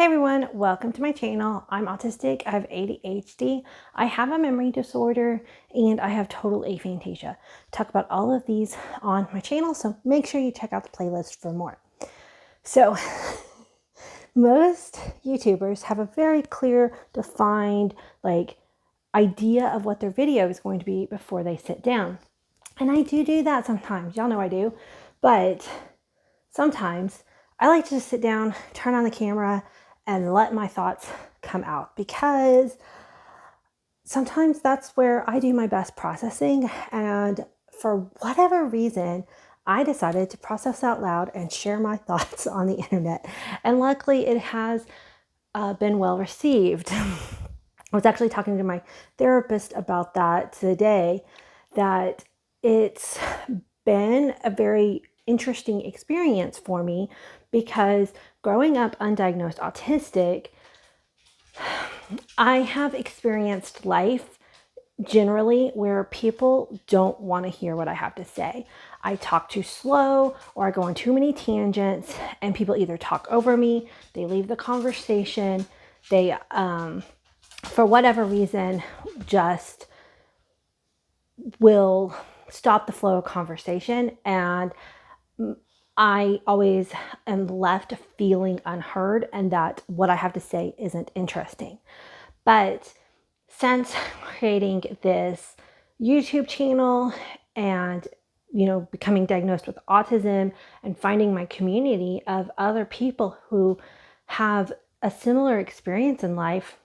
Hey everyone, welcome to my channel. I'm autistic, I have ADHD, I have a memory disorder, and I have total aphantasia. Talk about all of these on my channel, so make sure you check out the playlist for more. So, most YouTubers have a very clear, defined, idea of what their video is going to be before they sit down. And I do that sometimes, y'all know I do, but sometimes I like to just sit down, turn on the camera, and let my thoughts come out, because sometimes that's where I do my best processing. And for whatever reason, I decided to process out loud and share my thoughts on the internet. And luckily it has been well received. I was actually talking to my therapist about that today, that it's been a very interesting experience for me, because growing up undiagnosed autistic, I have experienced life generally where people don't want to hear what I have to say. I talk too slow, or I go on too many tangents, and people either talk over me, they leave the conversation, they, for whatever reason, just will stop the flow of conversation. And I always am left feeling unheard, and that what I have to say isn't interesting. But since creating this YouTube channel and, becoming diagnosed with autism and finding my community of other people who have a similar experience in life,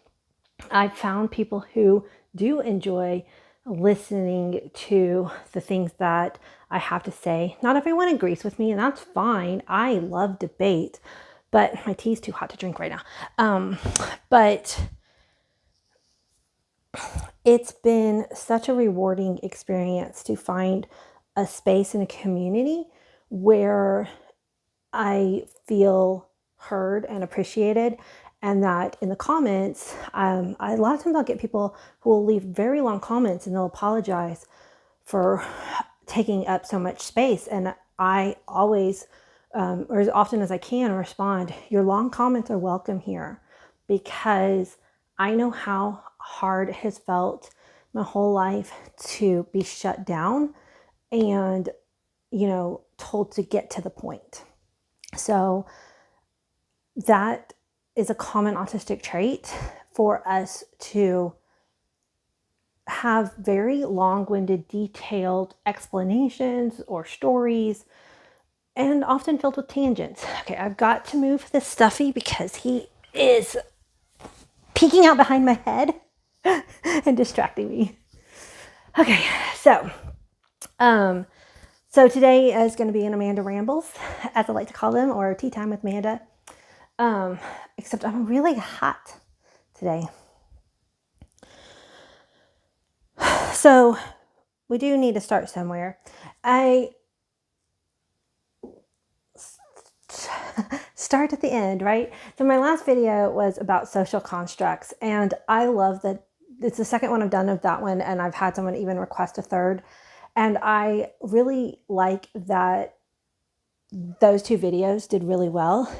I've found people who do enjoy listening to the things that I have to say. Not everyone agrees with me, and that's fine. I love debate, but my tea's too hot to drink right now. But it's been such a rewarding experience to find a space in a community where I feel heard and appreciated. And that in the comments, a lot of times I'll get people who will leave very long comments and they'll apologize for taking up so much space. And I always, or as often as I can, respond, your long comments are welcome here, because I know how hard it has felt my whole life to be shut down and, told to get to the point. So that is a common autistic trait, for us to have very long-winded, detailed explanations or stories, and often filled with tangents. Okay, I've got to move this stuffy because he is peeking out behind my head and distracting me. Okay, so today is going to be an Amanda Rambles, as I like to call them, or Tea Time with Amanda. Except I'm really hot today. So we do need to start somewhere. I start at the end, right? So my last video was about social constructs, and I love that it's the second one I've done of that one, and I've had someone even request a third. And I really like that those two videos did really well.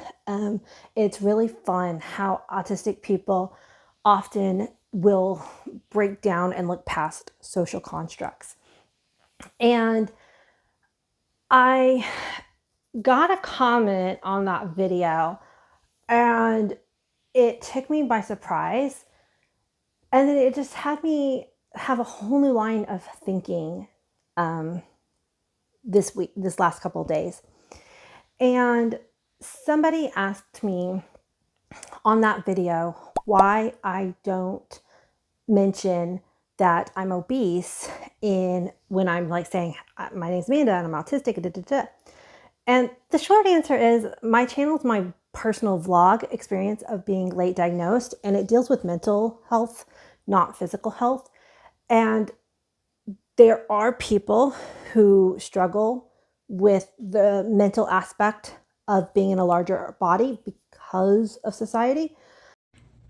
It's really fun how autistic people often will break down and look past social constructs. And I got a comment on that video, and it took me by surprise. And then it just had me have a whole new line of thinking this last couple of days. And somebody asked me on that video why I don't mention that I'm obese when I'm saying my name's Amanda and I'm autistic. And the short answer is, my channel is my personal vlog experience of being late diagnosed, and it deals with mental health, not physical health. And there are people who struggle with the mental aspect of being in a larger body because of society.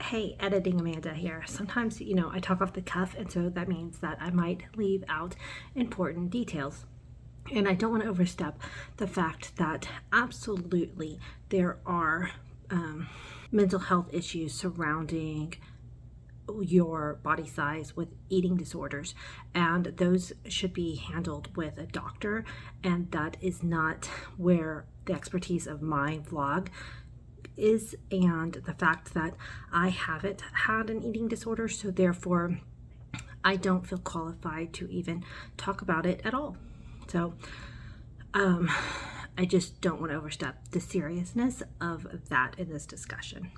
Hey, editing Amanda here. Sometimes, I talk off the cuff, and so that means that I might leave out important details. And I don't want to overstep the fact that absolutely there are mental health issues surrounding your body size with eating disorders, and those should be handled with a doctor, and that is not where the expertise of my vlog is, and the fact that I haven't had an eating disorder, so therefore I don't feel qualified to even talk about it at all. So I just don't want to overstep the seriousness of that in this discussion.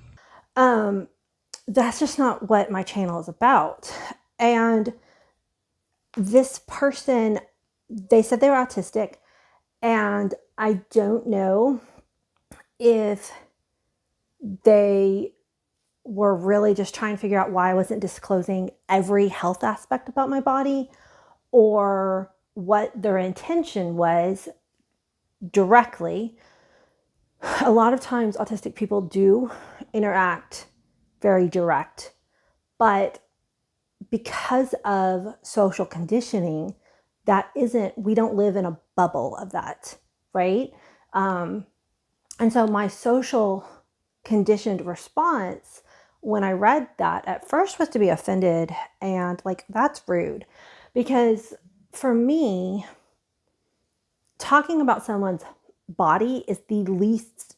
That's just not what my channel is about. And this person, they said they were autistic, and I don't know if they were really just trying to figure out why I wasn't disclosing every health aspect about my body, or what their intention was directly. A lot of times autistic people do interact very direct, but because of social conditioning, we don't live in a bubble of that, right? And so my social conditioned response when I read that at first was to be offended and like, that's rude. Because for me, talking about someone's body is the least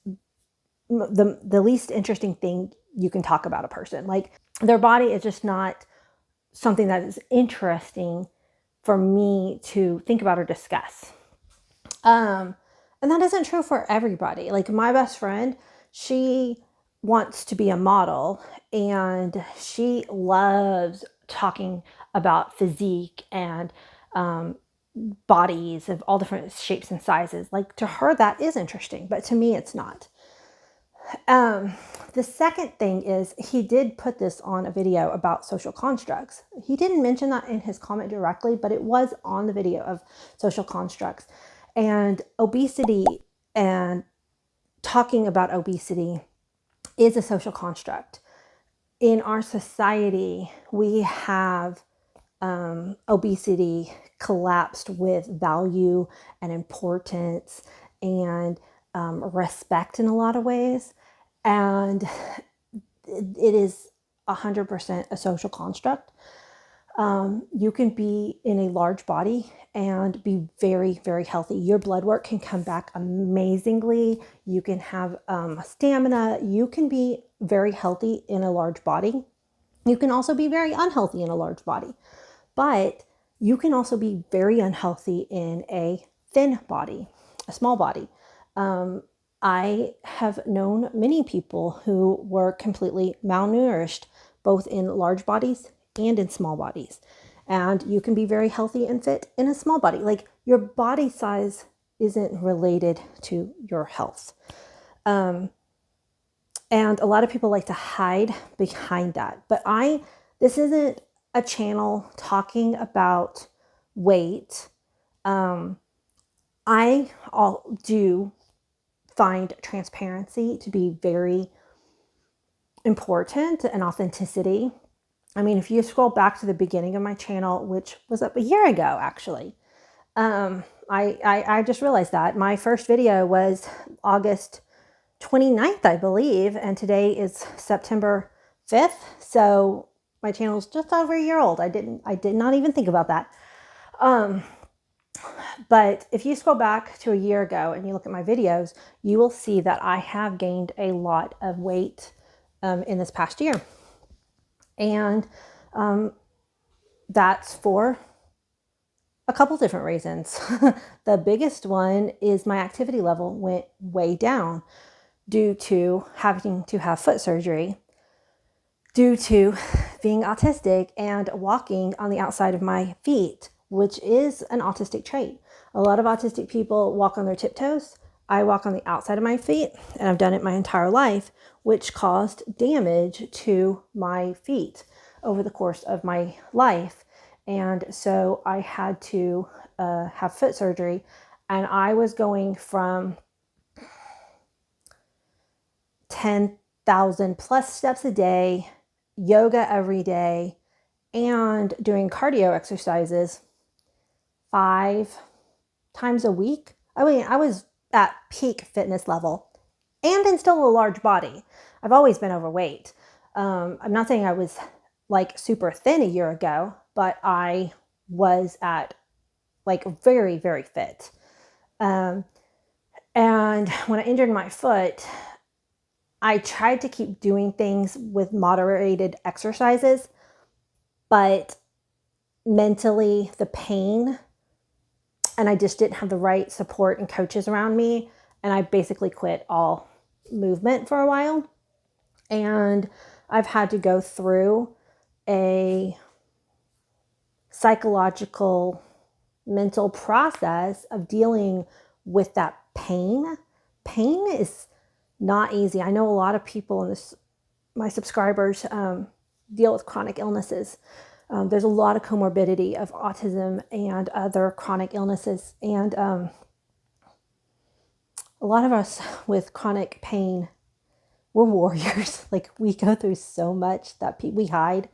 interesting thing you can talk about a person. Like, their body is just not something that is interesting for me to think about or discuss. And that isn't true for everybody. Like, my best friend, she wants to be a model, and she loves talking about physique and bodies of all different shapes and sizes. Like, to her, that is interesting, but to me, it's not. The second thing is, he did put this on a video about social constructs. He didn't mention that in his comment directly, but it was on the video of social constructs and obesity, and talking about obesity is a social construct. In our society, we have obesity collapsed with value and importance and respect in a lot of ways. And it is 100% a social construct. You can be in a large body and be very, very healthy. Your blood work can come back amazingly. You can have stamina. You can be very healthy in a large body. You can also be very unhealthy in a large body. But you can also be very unhealthy in a thin body, a small body. I have known many people who were completely malnourished, both in large bodies and in small bodies. And you can be very healthy and fit in a small body. Like, your body size isn't related to your health. And a lot of people like to hide behind that. But this isn't a channel talking about weight. I do find transparency to be very important, and authenticity. I mean, if you scroll back to the beginning of my channel, which was up a year ago, actually, I just realized that my first video was August 29th, I believe, and today is September 5th. So my channel is just over a year old. I did not even think about that. But if you scroll back to a year ago and you look at my videos, you will see that I have gained a lot of weight in this past year. And that's for a couple different reasons. The biggest one is my activity level went way down due to having to have foot surgery, due to being autistic and walking on the outside of my feet, which is an autistic trait. A lot of autistic people walk on their tiptoes. I walk on the outside of my feet, and I've done it my entire life, which caused damage to my feet over the course of my life. And so I had to have foot surgery, and I was going from 10,000 plus steps a day, yoga every day, and doing cardio exercises 5 times a week. I mean, I was at peak fitness level and still a large body. I've always been overweight. I'm not saying I was like super thin a year ago, but I was at like very, very fit. And when I injured my foot, I tried to keep doing things with moderated exercises, but mentally the pain, and I just didn't have the right support and coaches around me. And I basically quit all movement for a while. And I've had to go through a psychological, mental process of dealing with that pain. Pain is not easy. I know a lot of people in this, my subscribers, deal with chronic illnesses. There's a lot of comorbidity of autism and other chronic illnesses. And a lot of us with chronic pain, we're warriors. Like, we go through so much that we hide.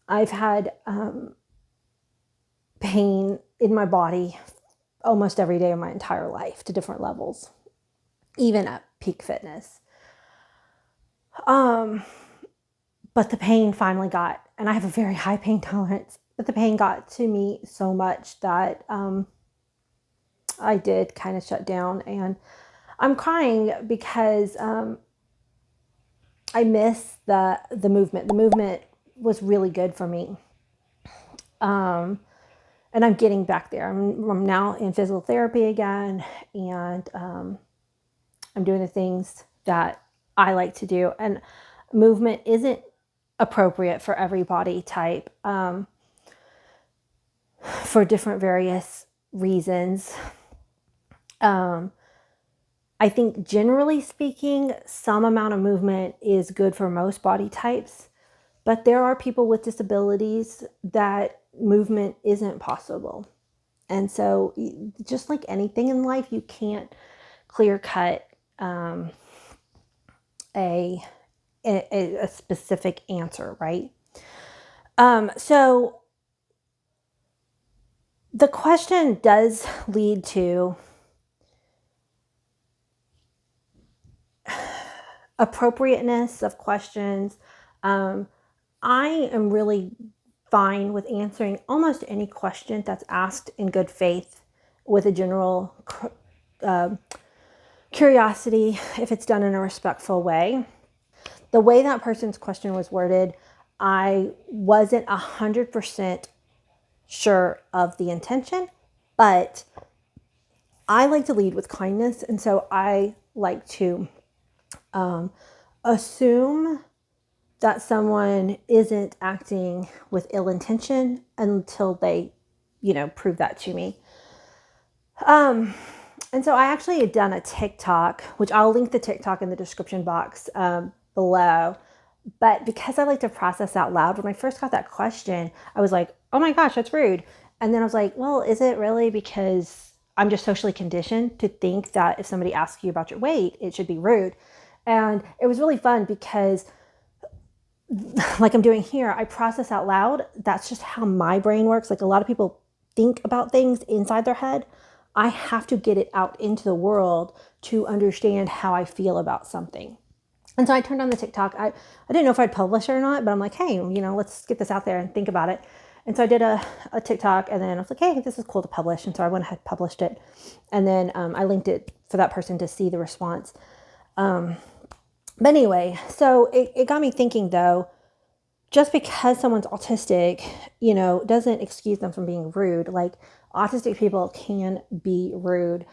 I've had pain in my body almost every day of my entire life to different levels, even at peak fitness. But the pain finally got, and I have a very high pain tolerance, but the pain got to me so much that I did kind of shut down. And I'm crying because I miss the movement. The movement was really good for me. And I'm getting back there. I'm now in physical therapy again, and I'm doing the things that I like to do. And movement isn't appropriate for every body type for different various reasons. I think generally speaking, some amount of movement is good for most body types, but there are people with disabilities that movement isn't possible. And so just like anything in life, you can't clear cut a specific answer, right? So the question does lead to appropriateness of questions. I am really fine with answering almost any question that's asked in good faith with a general curiosity, if it's done in a respectful way. The way that person's question was worded, I wasn't 100% sure of the intention, but I like to lead with kindness. And so I like to assume that someone isn't acting with ill intention until they, prove that to me. And so I actually had done a TikTok, which I'll link the TikTok in the description box below. But because I like to process out loud, when I first got that question, I was like, oh my gosh, that's rude. And then I was like, well, is it really? Because I'm just socially conditioned to think that if somebody asks you about your weight, it should be rude. And it was really fun because, like I'm doing here, I process out loud. That's just how my brain works. Like, a lot of people think about things inside their head. I have to get it out into the world to understand how I feel about something. And so I turned on the TikTok. I didn't know if I'd publish it or not, but I'm like, hey, let's get this out there and think about it. And so I did a TikTok, and then I was like, hey, this is cool to publish. And so I went ahead and published it. And then I linked it for that person to see the response. But anyway, so it got me thinking, though, just because someone's autistic, doesn't excuse them from being rude. Like, autistic people can be rude.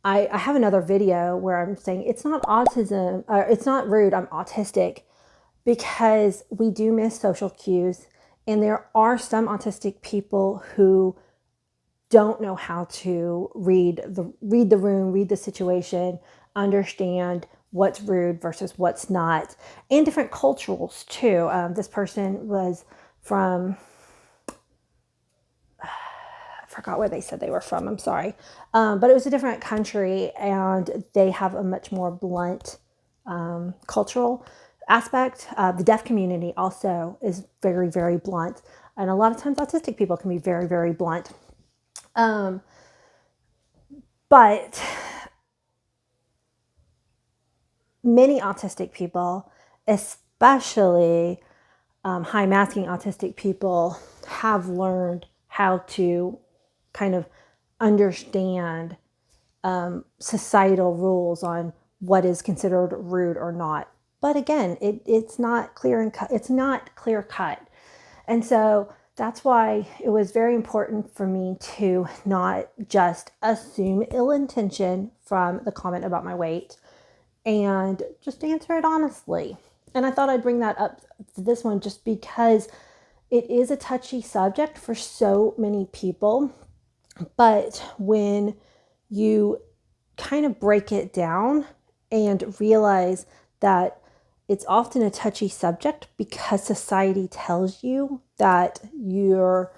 I have another video where I'm saying it's not autism, or it's not rude, I'm autistic, because we do miss social cues. And there are some autistic people who don't know how to read the room, read the situation, understand what's rude versus what's not, and different cultures too. This person was from, I forgot where they said they were from, I'm sorry. But it was a different country, and they have a much more blunt cultural aspect. The deaf community also is very, very blunt. And a lot of times autistic people can be very, very blunt. But many autistic people, especially high masking autistic people, have learned how to kind of understand societal rules on what is considered rude or not. But again, it's not clear and cut. It's not clear cut. And so that's why it was very important for me to not just assume ill intention from the comment about my weight and just answer it honestly. And I thought I'd bring that up to this one just because it is a touchy subject for so many people. But when you kind of break it down and realize that it's often a touchy subject because society tells you that your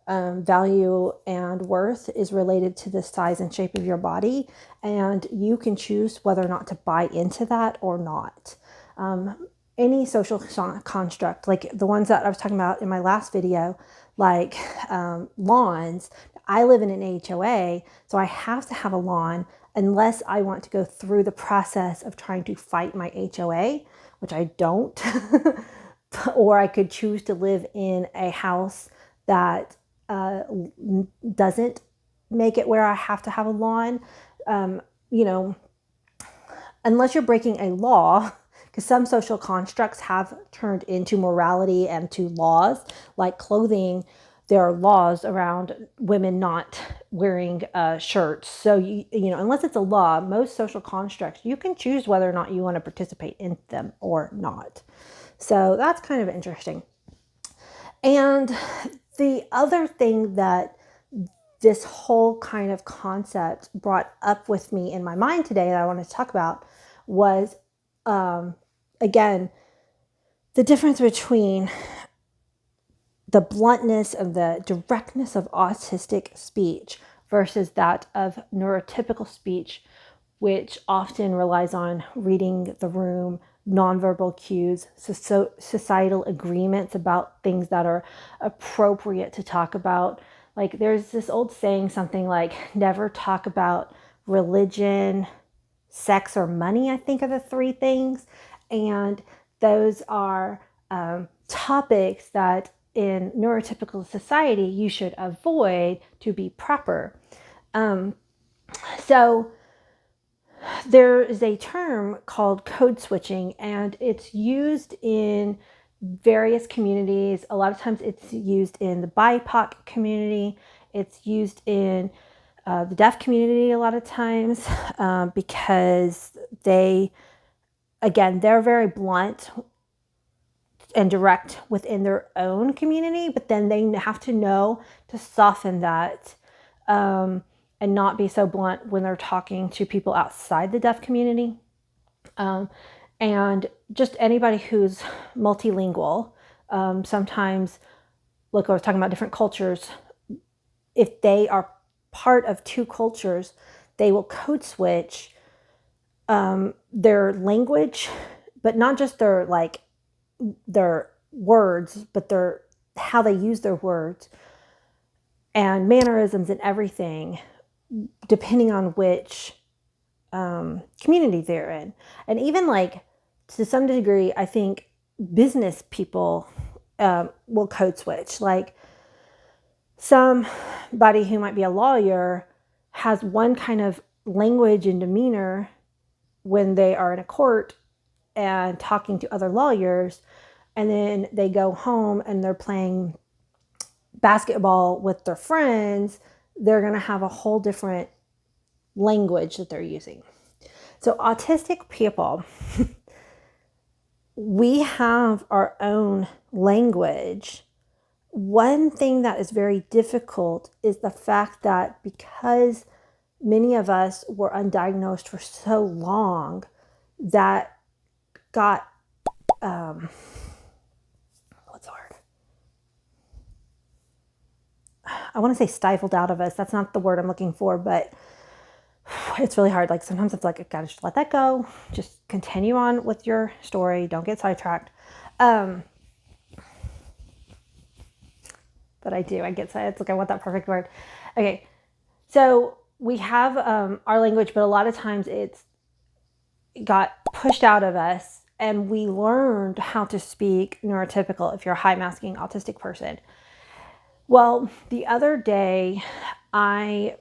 value and worth is related to the size and shape of your body, and you can choose whether or not to buy into that or not. Any social construct, like the ones that I was talking about in my last video, like lawns. I live in an HOA, so I have to have a lawn unless I want to go through the process of trying to fight my HOA, which I don't. Or I could choose to live in a house that doesn't make it where I have to have a lawn. You know, unless you're breaking a law, because some social constructs have turned into morality and to laws, like clothing. There are laws around women not wearing shirts. So, you know, unless it's a law, most social constructs, you can choose whether or not you want to participate in them or not. So that's kind of interesting. And the other thing that this whole kind of concept brought up with me in my mind today that I wanted to talk about was, again, the difference between the bluntness and the directness of autistic speech versus that of neurotypical speech, which often relies on reading the room, nonverbal cues, societal agreements about things that are appropriate to talk about. Like there's this old saying, something like, never talk about religion, sex, or money, I think are the three things. And those are topics that in neurotypical society you should avoid to be proper. So there is a term called code switching, and it's used in various communities. A lot of times it's used in the BIPOC community. It's used in the deaf community a lot of times because they're very blunt and direct within their own community, but then they have to know to soften that and not be so blunt when they're talking to people outside the deaf community. And just anybody who's multilingual, sometimes, like I was talking about different cultures, if they are part of two cultures, they will code switch their language, but not just their words, but how they use their words and mannerisms and everything, depending on which community they're in. And even like to some degree, I think business people will code switch. Like somebody who might be a lawyer has one kind of language and demeanor when they are in a court and talking to other lawyers, and then they go home and they're playing basketball with their friends, they're going to have a whole different language that they're using. So autistic people, we have our own language. One thing that is very difficult is the fact that because many of us were undiagnosed for so long, that got, what's the word? I want to say stifled out of us. That's not the word I'm looking for, but it's really hard. Like sometimes it's like, I gotta just let that go. Just continue on with your story. Don't get sidetracked. But I get sidetracked. It's like, I want that perfect word. Okay. So we have our language, but a lot of times it's got pushed out of us, and we learned how to speak neurotypical if you're a high masking autistic person. Well, the other day I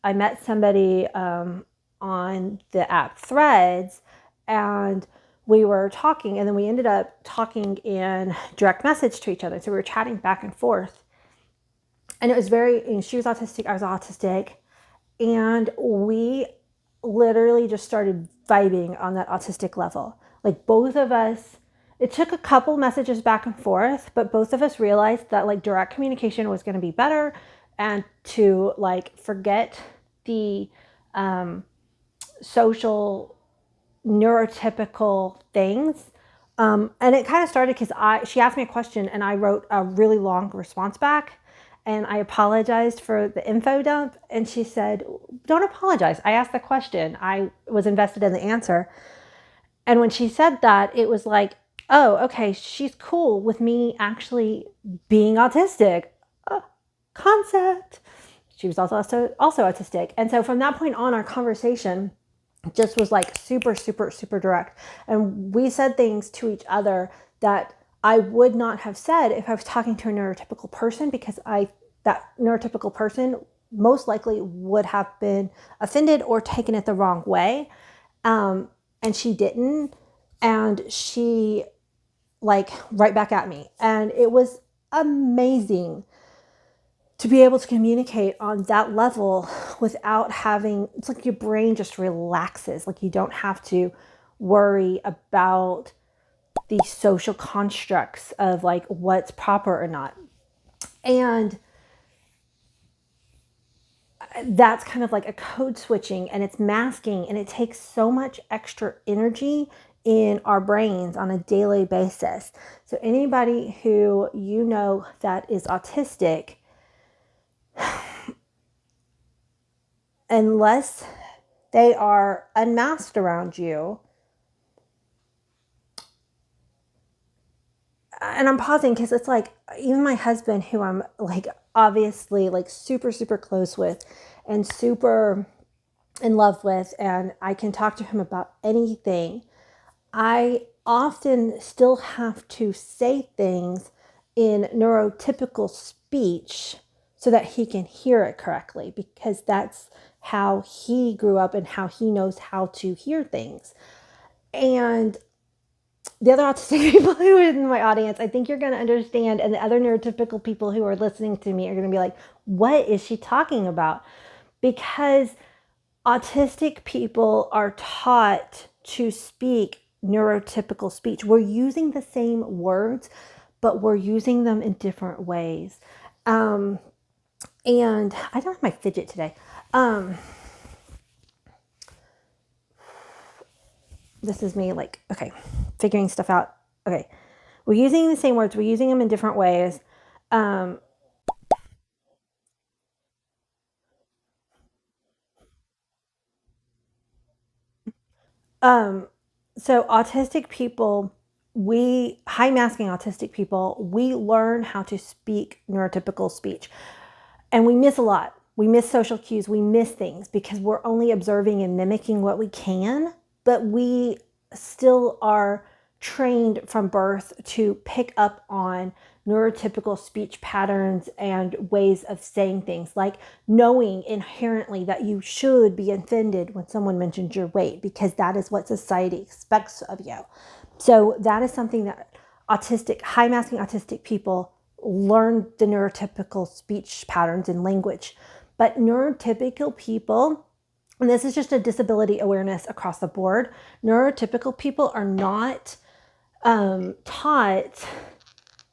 met somebody on the app Threads, and we were talking, and then we ended up talking in direct message to each other. So we were chatting back and forth, and it was she was autistic, I was autistic, and we literally just started vibing on that autistic level. Like both of us, it took a couple messages back and forth, but both of us realized that like direct communication was going to be better, and to like forget the social neurotypical things. And it kind of started because she asked me a question and I wrote a really long response back, and I apologized for the info dump. And she said, "Don't apologize. I asked the question. I was invested in the answer." And when she said that, it was like, oh, okay, she's cool with me actually being autistic. Concept. She was also autistic. And so from that point on, our conversation just was like super, super, super direct. And we said things to each other that I would not have said if I was talking to a neurotypical person, because that neurotypical person most likely would have been offended or taken it the wrong way. And she didn't. And she like right back at me. And it was amazing to be able to communicate on that level without having, it's like your brain just relaxes. Like you don't have to worry about the social constructs of like what's proper or not. And that's kind of like a code switching, and it's masking, and it takes so much extra energy in our brains on a daily basis. So anybody who you know that is autistic, unless they are unmasked around you, and I'm pausing because it's like even my husband, who I'm like obviously like super, super close with and super in love with, and I can talk to him about anything, I often still have to say things in neurotypical speech so that he can hear it correctly, because that's how he grew up and how he knows how to hear things. And the other autistic people who are in my audience, I think you're going to understand, and the other neurotypical people who are listening to me are going to be like, what is she talking about? Because autistic people are taught to speak neurotypical speech. We're using the same words, but we're using them in different ways. And I don't have my fidget today. This is me like, okay, figuring stuff out. Okay, we're using the same words, we're using them in different ways. So autistic people, high masking autistic people, we learn how to speak neurotypical speech, and we miss a lot. We miss social cues, we miss things because we're only observing and mimicking what we can, but we still are trained from birth to pick up on neurotypical speech patterns and ways of saying things, like knowing inherently that you should be offended when someone mentions your weight, because that is what society expects of you. So that is something that high masking autistic people learn, the neurotypical speech patterns and language. But neurotypical people, and this is just a disability awareness across the board, neurotypical people are not taught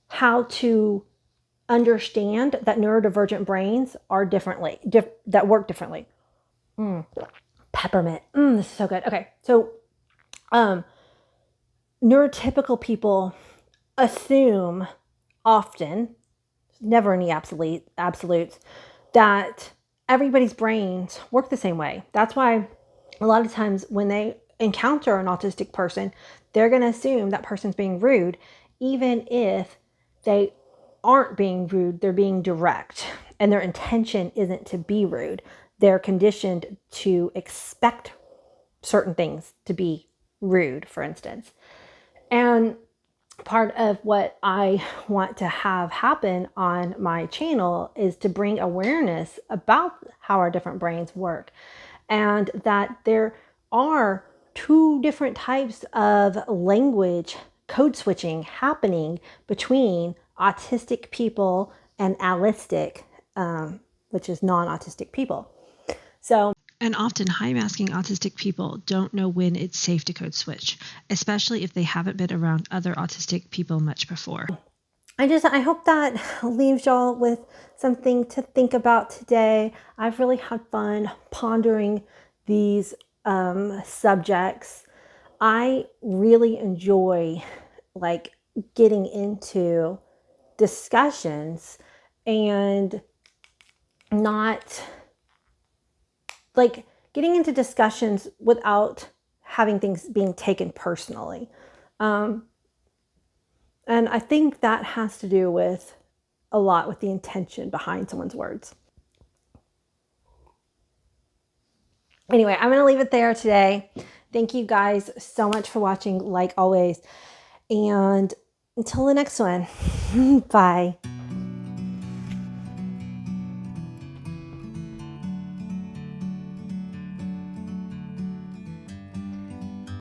how to understand that neurodivergent brains are that work differently. Peppermint. This is so good. Okay, so neurotypical people assume often, never any absolutes, that everybody's brains work the same way. That's why a lot of times when they encounter an autistic person, they're going to assume that person's being rude, even if they aren't being rude, they're being direct, and their intention isn't to be rude. They're conditioned to expect certain things to be rude, for instance. And part of what I want to have happen on my channel is to bring awareness about how our different brains work, and that there are two different types of language code switching happening between autistic people and allistic, which is non-autistic people. And often high-masking autistic people don't know when it's safe to code switch, especially if they haven't been around other autistic people much before. I hope that leaves y'all with something to think about today. I've really had fun pondering these subjects. I really enjoy like getting into discussions and not like getting into discussions without having things being taken personally. And I think that has to do with a lot with the intention behind someone's words. Anyway, I'm going to leave it there today. Thank you guys so much for watching, like always. And until the next one, bye.